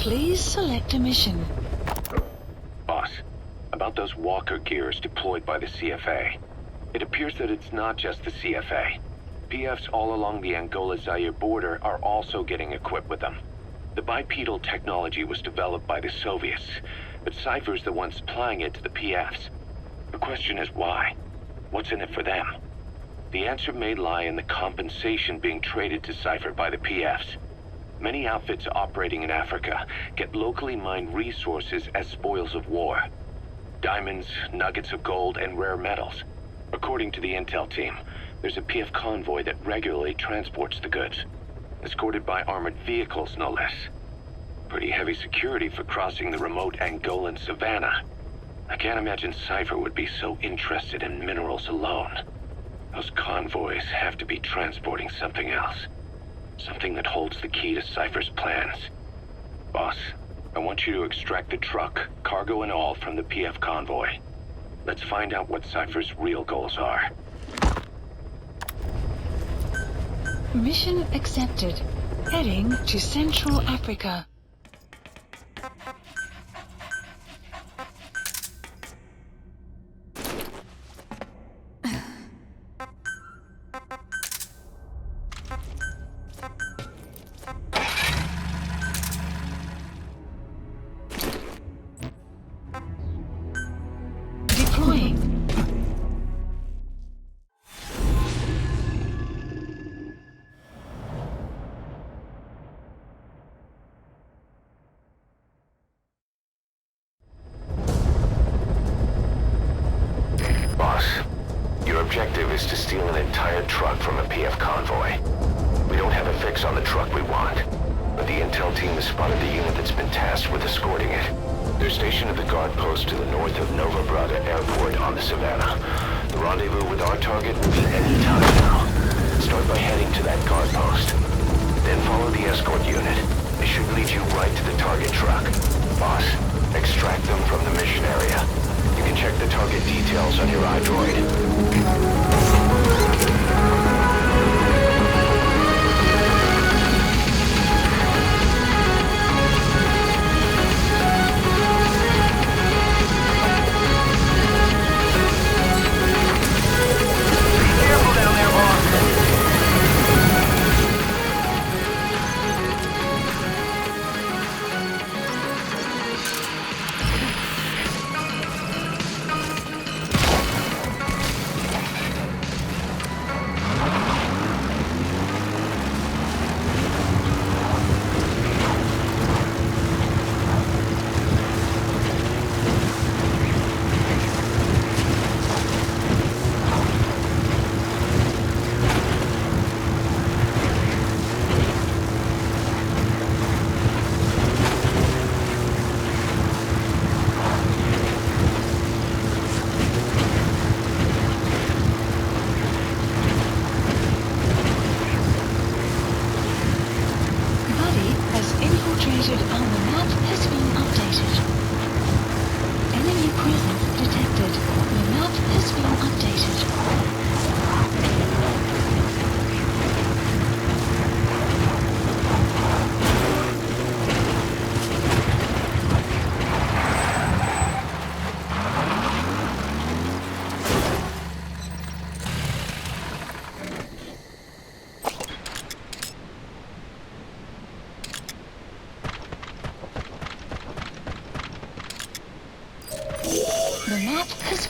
Please select a mission. Boss, about those walker gears deployed by the CFA. It appears that it's not just the CFA. PFs all along the Angola-Zaire border are also getting equipped with them. The bipedal technology was developed by the Soviets, but Cypher's the one supplying it to the PFs. The question is why? What's in it for them? The answer may lie in the compensation being traded to Cypher by the PFs. Many outfits operating in Africa get locally mined resources as spoils of war. Diamonds, nuggets of gold, and rare metals. According to the intel team, there's a PF convoy that regularly transports the goods, escorted by armored vehicles, no less. Pretty heavy security for crossing the remote Angolan savannah. I can't imagine Cypher would be so interested in minerals alone. Those convoys have to be transporting something else. Something that holds the key to Cypher's plans. Boss, I want you to extract the truck, cargo and all, from the PF convoy. Let's find out what Cypher's real goals are. Mission accepted. Heading to Central Africa. Deploying. Boss, your objective is to steal an entire truck from a PF convoy. We don't have a fix on the truck we want, but the intel team has spotted the unit that's been tasked with escorting it. They're stationed at the guard post to the north of Nova Brada Airport on the Savannah. The rendezvous with our target will be any time now. Start by heading to that guard post. Then follow the escort unit. It should lead you right to the target truck. Boss, extract them from the mission area. You can check the target details on your iDroid.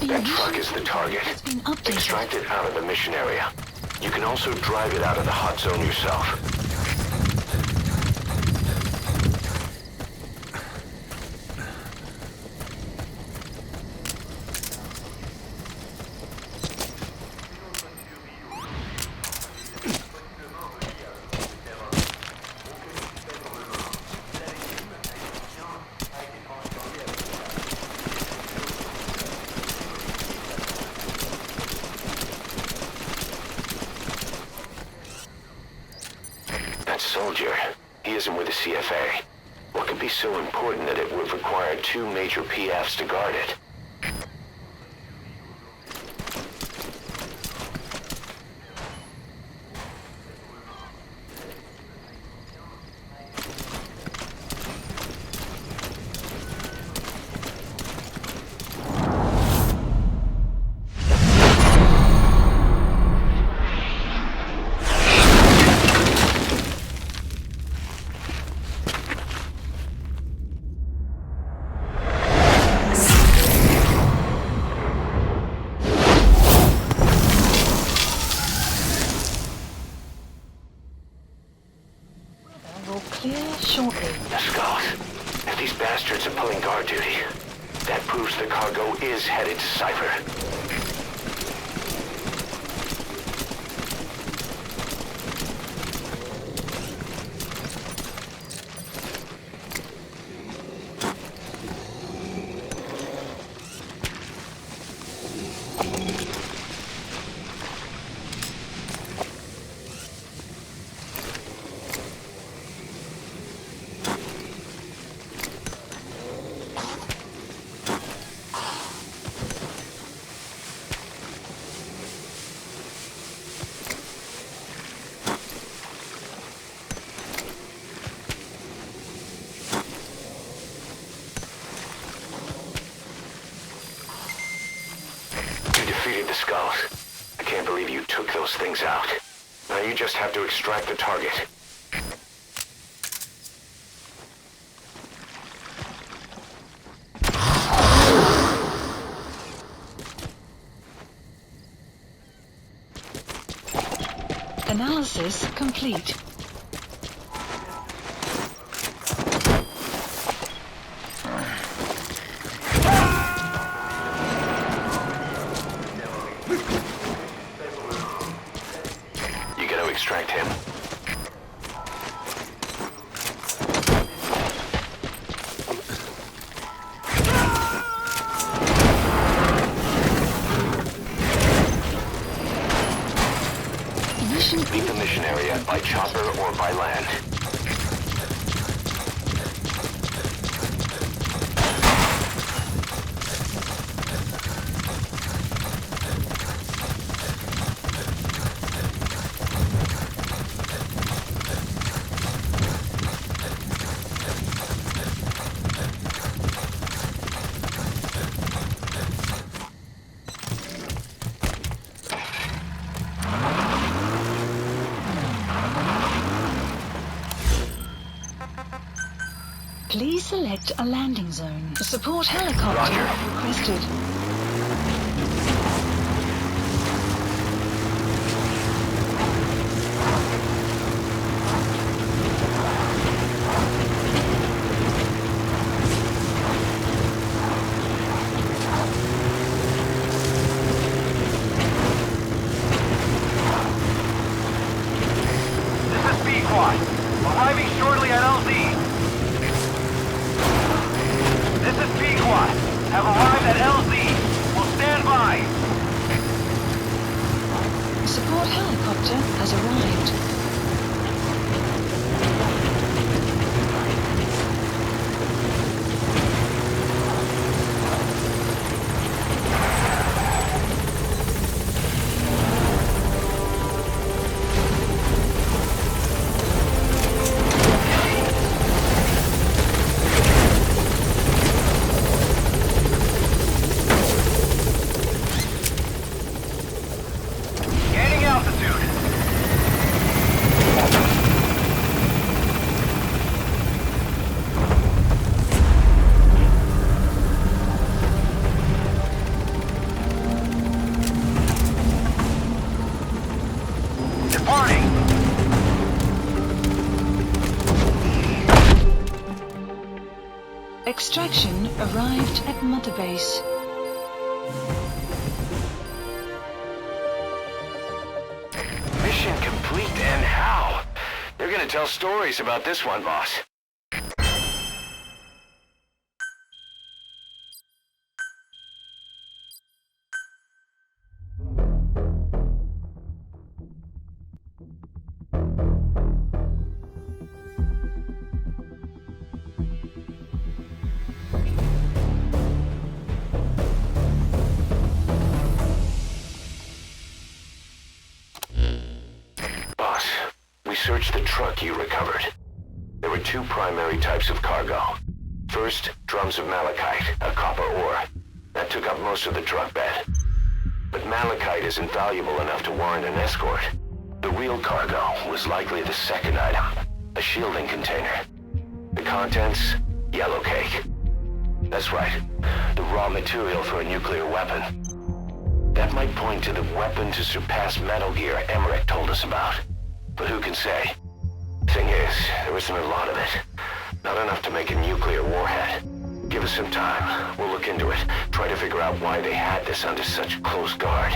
That truck is the target. Extract it out of the mission area. You can also drive it out of the hot zone yourself. Soldier. He isn't with the CFA. What could be so important that it would require 2 major PFs to guard it? clear shortly. The skulls. If these bastards are pulling guard duty, that proves the cargo is headed to Cypher. Defeated the skulls. I can't believe you took those things out. Now you just have to extract the target. Analysis complete. You gotta extract him. Leave the mission area by chopper or by land. Please select a landing zone. A support helicopter Roger. requested. This is B-Quad. Arriving shortly at LZ. This is B-Quad. Have arrived at LZ. Will stand by. Support helicopter has arrived. Gaining altitude. Departing. Extraction arrived at Mother Base. Mission complete, and how? They're gonna tell stories about this one, boss. Boss, we searched the truck you recovered. There were two primary types of cargo. First, drums of malachite, a copper ore. That took up most of the truck bed. But malachite isn't valuable enough to warrant an escort. The real cargo was likely the second item, a shielding container. The contents, yellowcake. That's right, the raw material for a nuclear weapon. That might point to the weapon to surpass Metal Gear Emmerich told us about. But who can say? Thing is, There isn't a lot of it. Not enough to make a nuclear warhead. Give us some time. We'll look into it. Try to figure out why they had this under such close guard.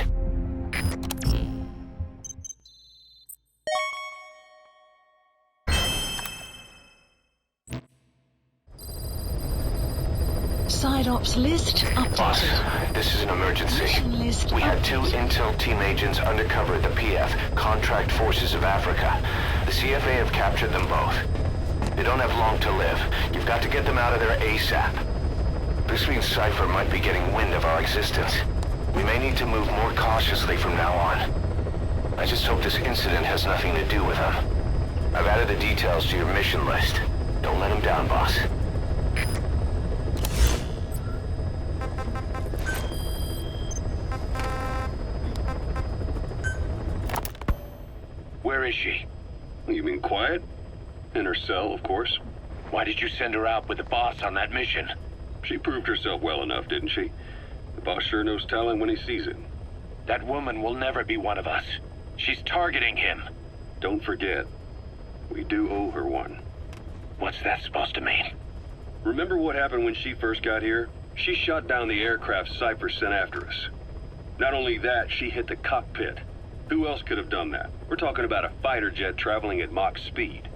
Side ops list Boss, updated. this is an emergency. Mission list We had 2 updated. intel team agents undercover at the PF, Contract Forces of Africa. The CFA have captured them both. They don't have long to live. You've got to get them out of there ASAP. This means Cypher might be getting wind of our existence. We may need to move more cautiously from now on. I just hope this incident has nothing to do with them. I've added the details to your mission list. Don't let them down, boss. Where is she? You mean quiet? In her cell, of course. Why did you send her out with the boss on that mission? She proved herself well enough, didn't she? The boss sure knows talent when he sees it. That woman will never be one of us. She's targeting him. Don't forget, we do owe her one. What's that supposed to mean? Remember what happened when she first got here? She shot down the aircraft Cypher sent after us. Not only that, she hit the cockpit. Who else could have done that? We're talking about a fighter jet traveling at Mach speed.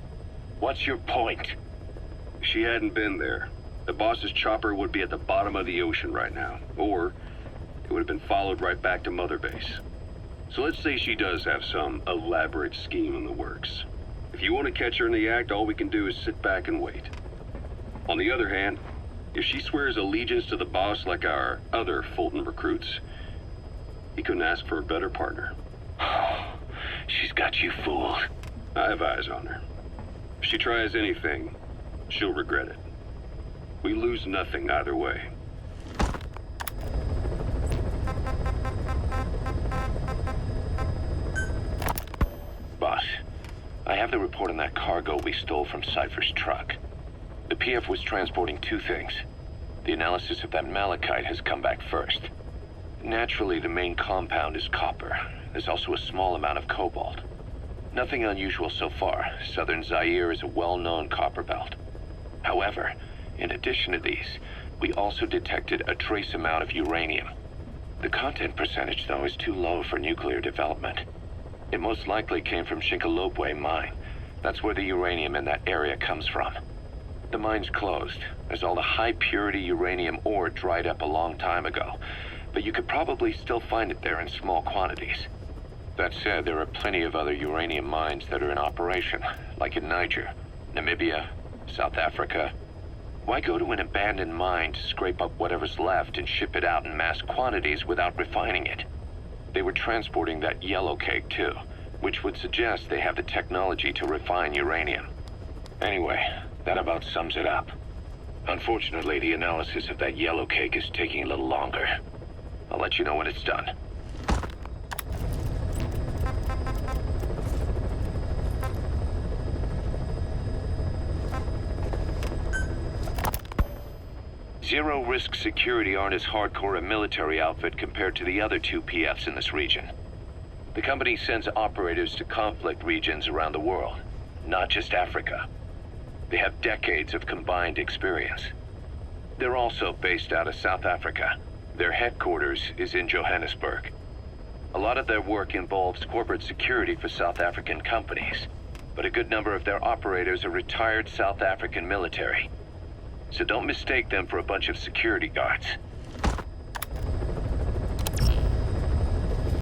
What's your point? If she hadn't been there, the boss's chopper would be at the bottom of the ocean right now. Or it would have been followed right back to Mother Base. So let's say she does have some elaborate scheme in the works. If you want to catch her in the act, all we can do is sit back and wait. On the other hand, if she swears allegiance to the boss like our other Fulton recruits, he couldn't ask for a better partner. She's got you fooled. I have eyes on her. If she tries anything, she'll regret it. We lose nothing either way. Boss, I have the report on that cargo we stole from Cypher's truck. The PF was transporting 2 things. The analysis of that malachite has come back first. Naturally, the main compound is copper. There's also a small amount of cobalt. Nothing unusual so far. Southern Zaire is a well-known copper belt. However, in addition to these, we also detected a trace amount of uranium. The content percentage, though, is too low for nuclear development. It most likely came from Shinkalobwe mine. That's where the uranium in that area comes from. The mine's closed, as all the high-purity uranium ore dried up a long time ago. But you could probably still find it there in small quantities. That said, there are plenty of other uranium mines that are in operation, like in Niger, Namibia, South Africa. Why go to an abandoned mine to scrape up whatever's left and ship it out in mass quantities without refining it? They were transporting that yellowcake too, which would suggest they have the technology to refine uranium. Anyway, that about sums it up. Unfortunately, the analysis of that yellowcake is taking a little longer. I'll let you know when it's done. Zero-risk security aren't as hardcore a military outfit compared to the other 2 PFs in this region. The company sends operators to conflict regions around the world, not just Africa. They have decades of combined experience. They're also based out of South Africa. Their headquarters is in Johannesburg. A lot of their work involves corporate security for South African companies, but a good number of their operators are retired South African military. So don't mistake them for a bunch of security guards.